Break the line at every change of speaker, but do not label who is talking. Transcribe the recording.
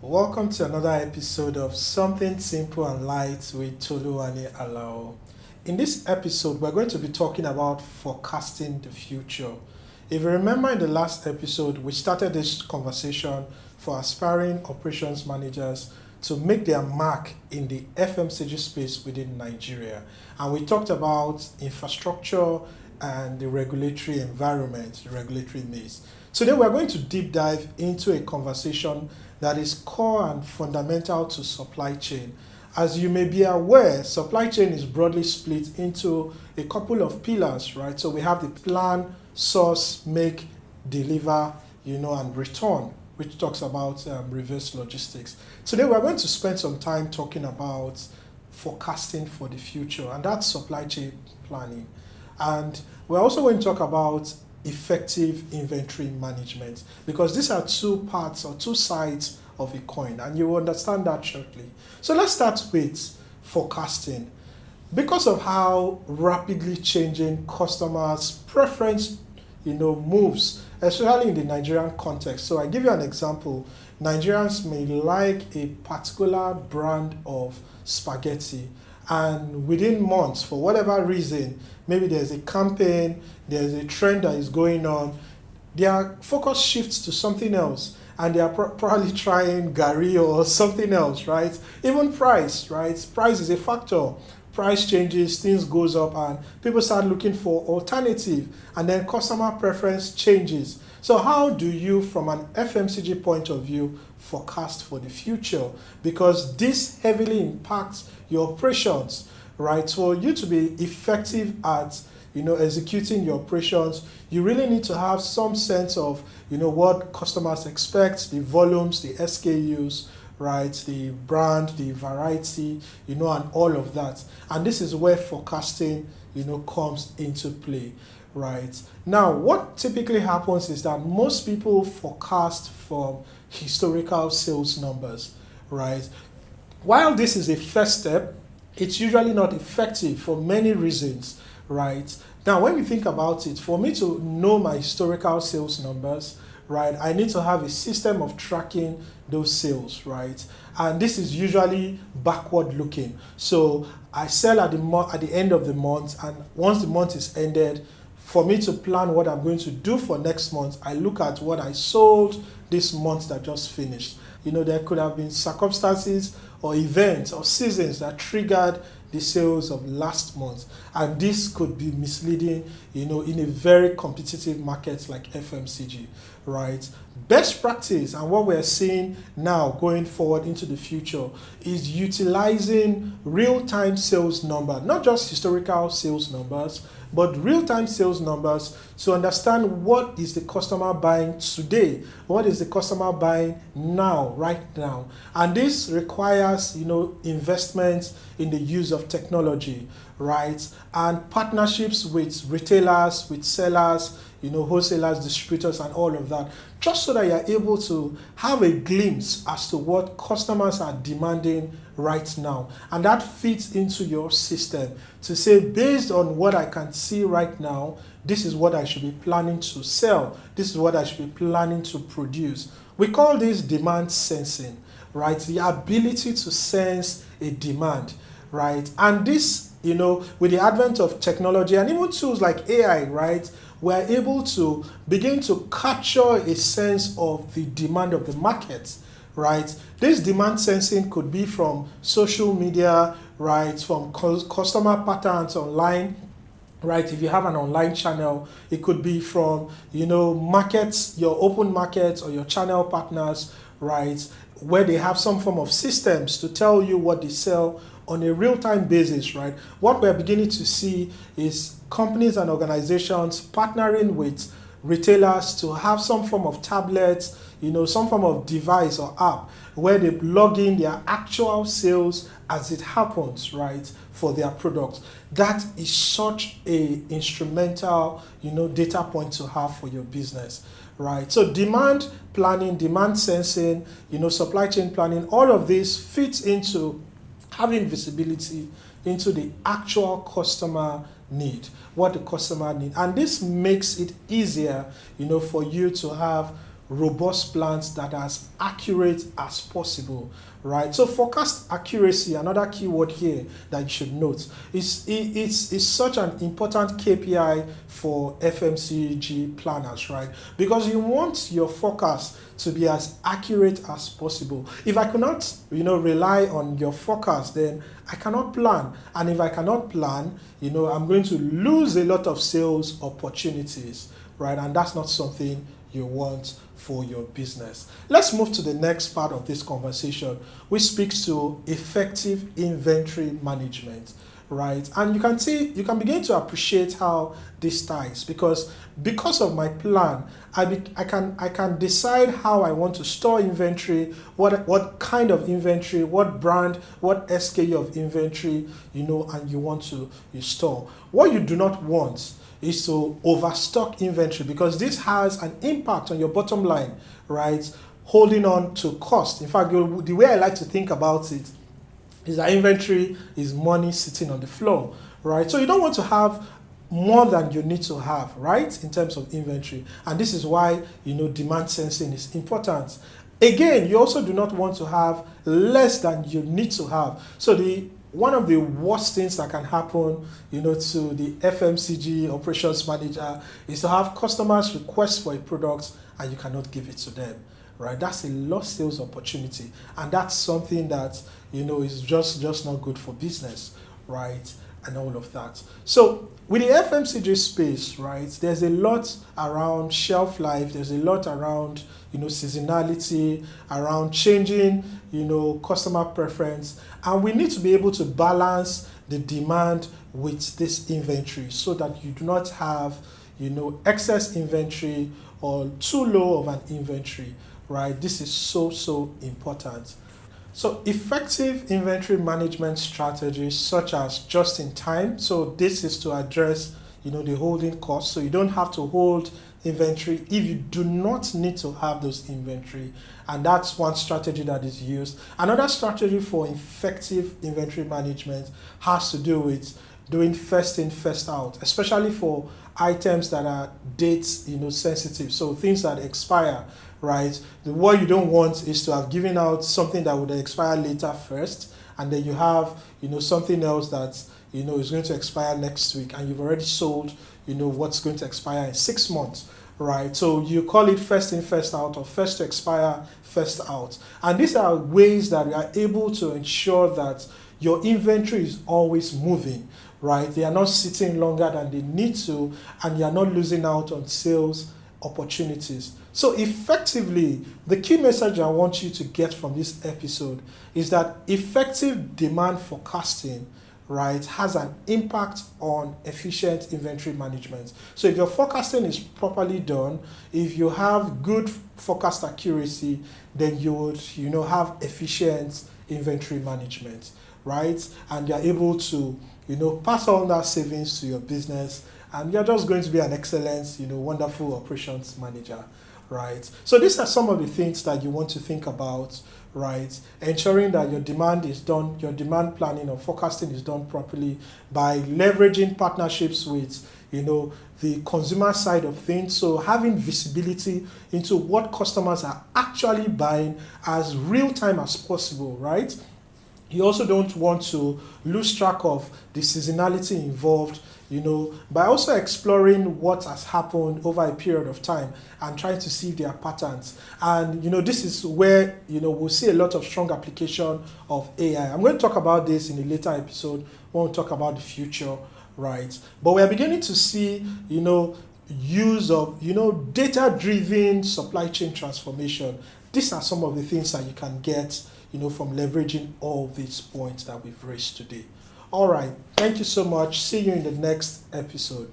Welcome to another episode of Something Simple and Light with Tolu and Alao. In this episode, we're going to be talking about forecasting the future. If you remember in the last episode, we started this conversation for aspiring operations managers to make their mark in the FMCG space within Nigeria. And we talked about infrastructure and the regulatory environment, the regulatory maze. Today, we're going to deep dive into a conversation that is core and fundamental to supply chain. As you may be aware, supply chain is broadly split into a couple of pillars, right? So we have the plan, source, make, deliver, and return, which talks about reverse logistics. Today, we're going to spend some time talking about forecasting for the future, and that's supply chain planning. And we're also going to talk about effective inventory management, because these are two parts or two sides of a coin, and you will understand that shortly. So let's start with forecasting. Because of how rapidly changing customers' preference moves, especially in the Nigerian context. So I give you an example. Nigerians may like a particular brand of spaghetti, and within months, for whatever reason, maybe there's a campaign, there's a trend that is going on, their focus shifts to something else, and they are probably trying gari or something else, right? Even price, right? Price is a factor. Price changes, things goes up, and people start looking for alternative, and then customer preference changes. So how do you, from an FMCG point of view, forecast for the future? Because this heavily impacts your operations, right? For you to be effective at executing your operations, you really need to have some sense of what customers expect, the volumes, the SKUs, right, the brand, the variety, and all of that. And this is where forecasting comes into play, right? Now, what typically happens is that most people forecast from historical sales numbers, right? While this is a first step, it's usually not effective for many reasons, right? Now, when we think about it, for me to know my historical sales numbers, right, I need to have a system of tracking those sales, right? And this is usually backward looking. So I sell at the end of the month, and once the month is ended, for me to plan what I'm going to do for next month, I look at what I sold this month that just finished. There could have been circumstances or events or seasons that triggered the sales of last month, and this could be misleading in a very competitive market like FMCG, right? Best practice, and what we're seeing now going forward into the future, is utilizing real-time sales number, not just historical sales numbers, but real-time sales numbers, to understand what is the customer buying today, what is the customer buying now, right now. And this requires investments in the use of technology, right, and partnerships with retailers, with sellers, wholesalers, distributors, and all of that, just so that you're able to have a glimpse as to what customers are demanding right now. And that fits into your system to say, based on what I can see right now, this is what I should be planning to sell. This is what I should be planning to produce. We call this demand sensing, right? The ability to sense a demand, right? And this, with the advent of technology and even tools like AI, right, we're able to begin to capture a sense of the demand of the market, right? This demand sensing could be from social media, right, from customer patterns online, right? If you have an online channel, it could be from, markets, your open markets or your channel partners, right, where they have some form of systems to tell you what they sell on a real-time basis, right? What we're beginning to see is companies and organizations partnering with retailers to have some form of tablets, some form of device or app where they log in their actual sales as it happens, right, for their products. That is such a instrumental, data point to have for your business, right? So demand planning, demand sensing, supply chain planning, all of this fits into having visibility into the actual customer what the customer need. And this makes it easier, for you to have robust plans that are as accurate as possible, right? So forecast accuracy, another keyword here that you should note, it's such an important KPI for FMCG planners, right? Because you want your forecast to be as accurate as possible. If I cannot, rely on your forecast, then I cannot plan. And if I cannot plan, I'm going to lose a lot of sales opportunities, right? And that's not something you want for your business. Let's move to the next part of this conversation, which speaks to effective inventory management, right? And you can begin to appreciate how this ties, because of my plan, I can decide how I want to store inventory, what kind of inventory, what brand, what SKU of inventory, and you want to store. What you do not want is to overstock inventory, because this has an impact on your bottom line, right? Holding on to cost. In fact, the way I like to think about it is that inventory is money sitting on the floor, right? So you don't want to have more than you need to have, right, in terms of inventory. And this is why, demand sensing is important. Again, you also do not want to have less than you need to have. So one of the worst things that can happen, to the FMCG operations manager is to have customers request for a product and you cannot give it to them, right? That's a lost sales opportunity, and that's something that is just not good for business, right? And all of that. So with the FMCG space, right, there's a lot around shelf life, there's a lot around seasonality, around changing customer preference, and we need to be able to balance the demand with this inventory so that you do not have excess inventory or too low of an inventory, right? This is so important. So effective inventory management strategies such as just in time. So this is to address, the holding costs. So you don't have to hold inventory if you do not need to have those inventory. And that's one strategy that is used. Another strategy for effective inventory management has to do with doing first in, first out, especially for items that are date, sensitive. So things that expire, right? What you don't want is to have given out something that would expire later first, and then you have, something else that, is going to expire next week, and you've already sold, what's going to expire in 6 months, right? So you call it first in, first out, or first to expire, first out. And these are ways that we are able to ensure that your inventory is always moving, right? They are not sitting longer than they need to, and you are not losing out on sales opportunities. So effectively, the key message I want you to get from this episode is that effective demand forecasting, right, has an impact on efficient inventory management. So if your forecasting is properly done, if you have good forecast accuracy, then you would, have efficient inventory management, right? And you're able to, pass on that savings to your business, and you're just going to be an excellent, wonderful operations manager, right? So these are some of the things that you want to think about, right? Ensuring that your demand is done, your demand planning or forecasting is done properly by leveraging partnerships with, the consumer side of things. So having visibility into what customers are actually buying as real time as possible, right? You also don't want to lose track of the seasonality involved, by also exploring what has happened over a period of time and trying to see their patterns. And, this is where, we'll see a lot of strong application of AI. I'm going to talk about this in a later episode when we talk about the future, right? But we're beginning to see, use of, data-driven supply chain transformation. These are some of the things that you can get, from leveraging all these points that we've raised today. All right. Thank you so much. See you in the next episode.